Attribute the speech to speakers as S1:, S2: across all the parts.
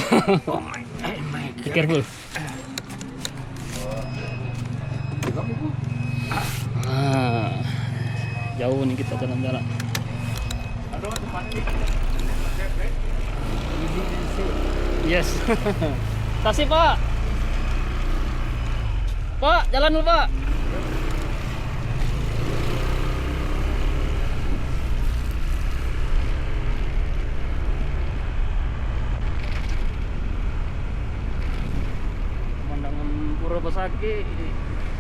S1: Be careful. Ah, jauh nih kita jalan-jalan. Yes. Kasih Pak. Pak, jalan dulu Pak. Pemandangan Pura Besaki.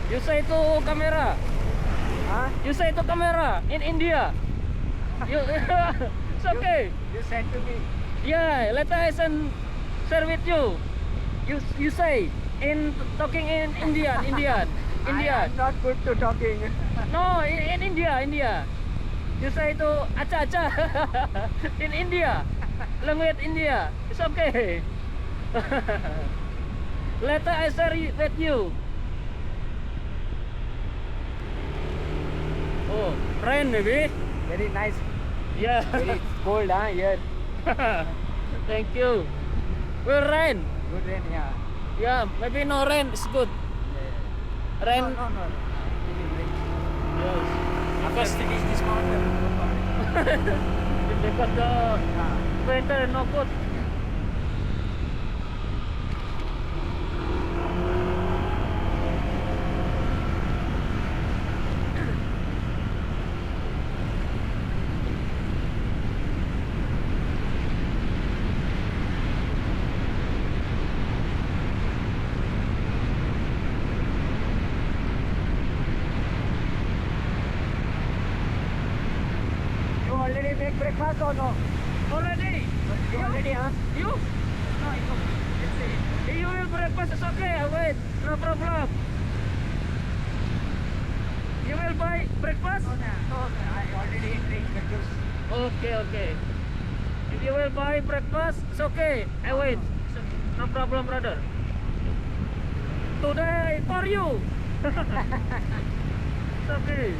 S1: You say itu kamera.
S2: Huh?
S1: You say itu kamera in India. You, it's okay.
S2: You sent to me.
S1: Yeah, later I share with you. You say in talking in Indian.
S2: I'm not good to talking.
S1: No, in India. You say itu acha. In India. Language India. It's okay. Later I share with you. Oh, rain maybe?
S2: Very nice.
S1: Yeah.
S2: Very cold, huh? Here.
S1: Thank you. Will rain?
S2: Good rain, yeah.
S1: Yeah, maybe no rain. It's good. Rain.
S2: No. It will rain.
S1: Yes.
S2: After finish this mountain, don't worry.
S1: Because the
S2: Ah.
S1: winter no good.
S2: You already make breakfast or no?
S1: Already?
S2: You already, huh?
S1: You?
S2: No, let's say.
S1: You will breakfast. It's okay. I wait. No problem. You will buy breakfast?
S2: No, I already drink the juice.
S1: Okay. If you will buy breakfast, it's okay. I wait. No problem, brother. Today for you. It's okay.